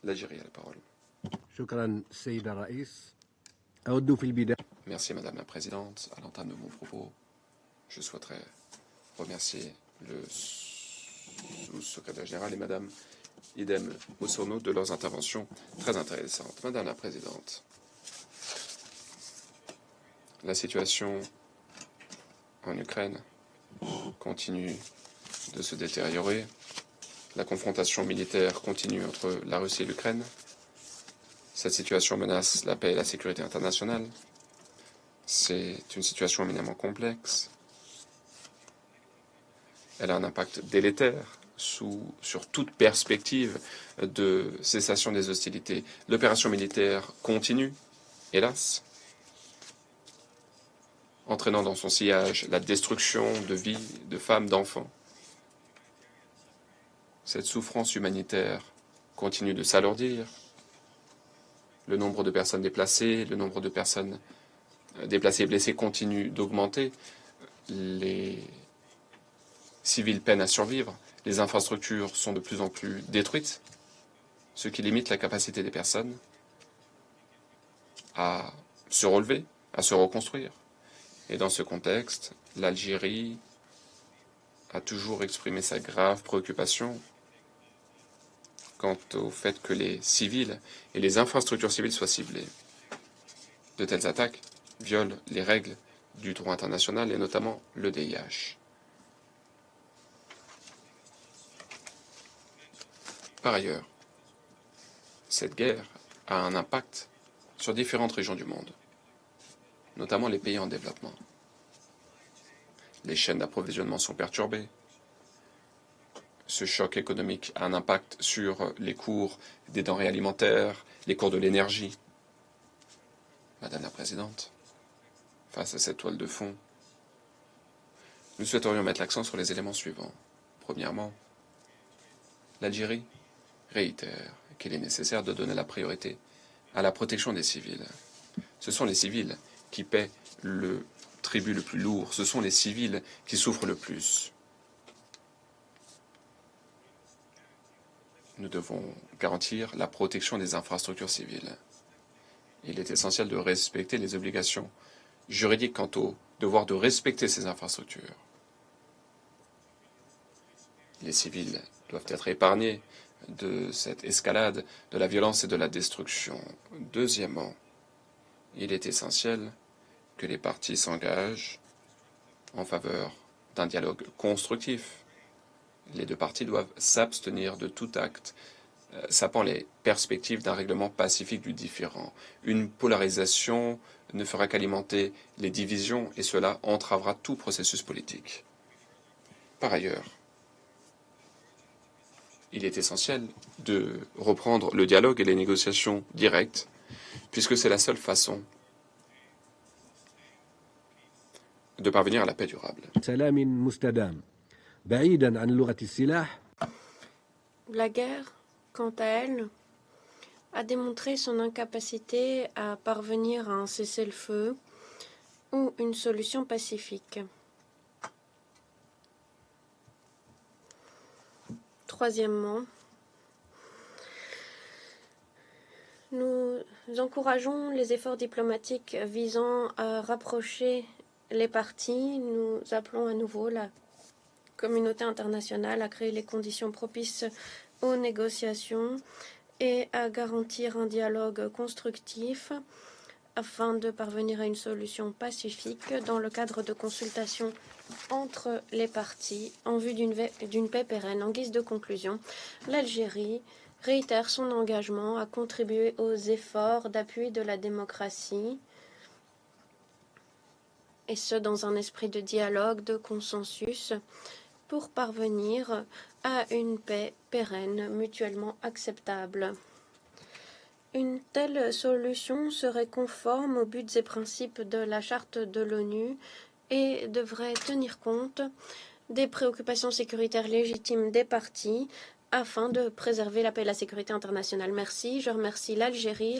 L'Algérie a la parole. شكرا سيد الرئيس. أود في البداية Merci Madame la Présidente. À l'entame de mon propos, je souhaiterais remercier le sous-secrétaire général et Madame Idem Osorno de leurs interventions très intéressantes. Madame la Présidente, la situation en Ukraine continue de se détériorer. La confrontation militaire continue entre la Russie et l'Ukraine. Cette situation menace la paix et la sécurité internationale. C'est une situation éminemment complexe. Elle a un impact délétère sur toute perspective de cessation des hostilités. L'opération militaire continue, hélas, entraînant dans son sillage la destruction de vies, de femmes, d'enfants. Cette souffrance humanitaire continue de s'alourdir. Le nombre de personnes déplacées, le nombre de personnes déplacées et blessées continue d'augmenter. Les civils peinent à survivre. Les infrastructures sont de plus en plus détruites, ce qui limite la capacité des personnes à se relever, à se reconstruire. Et dans ce contexte, l'Algérie a toujours exprimé sa grave préoccupation quant au fait que les civils et les infrastructures civiles soient ciblées. De telles attaques violent les règles du droit international et notamment le DIH. Par ailleurs, cette guerre a un impact sur différentes régions du monde, notamment les pays en développement. Les chaînes d'approvisionnement sont perturbées. Ce choc économique a un impact sur les cours des denrées alimentaires, les cours de l'énergie. Madame la Présidente, face à cette toile de fond, nous souhaiterions mettre l'accent sur les éléments suivants. Premièrement, l'Algérie réitère qu'il est nécessaire de donner la priorité à la protection des civils. Ce sont les civils qui paient le tribut le plus lourd, ce sont les civils qui souffrent le plus. Nous devons garantir la protection des infrastructures civiles. Il est essentiel de respecter les obligations juridiques quant au devoir de respecter ces infrastructures. Les civils doivent être épargnés de cette escalade, de la violence et de la destruction. Deuxièmement, il est essentiel que les parties s'engagent en faveur d'un dialogue constructif. Les deux parties doivent s'abstenir de tout acte sapant les perspectives d'un règlement pacifique du différend. Une polarisation ne fera qu'alimenter les divisions et cela entravera tout processus politique. Par ailleurs, il est essentiel de reprendre le dialogue et les négociations directes, puisque c'est la seule façon de parvenir à la paix durable. La guerre, quant à elle, a démontré son incapacité à parvenir à un cessez-le-feu ou une solution pacifique. Troisièmement, nous encourageons les efforts diplomatiques visant à rapprocher les parties. Nous appelons à nouveau la communauté internationale à créer les conditions propices aux négociations et à garantir un dialogue constructif afin de parvenir à une solution pacifique dans le cadre de consultations entre les parties en vue d'une paix pérenne. En guise de conclusion, l'Algérie réitère son engagement à contribuer aux efforts d'appui de la démocratie, et ce dans un esprit de dialogue, de consensus, pour parvenir à une paix pérenne mutuellement acceptable. Une telle solution serait conforme aux buts et principes de la Charte de l'ONU et devrait tenir compte des préoccupations sécuritaires légitimes des parties afin de préserver la paix et la sécurité internationale. Merci. Je remercie l'Algérie,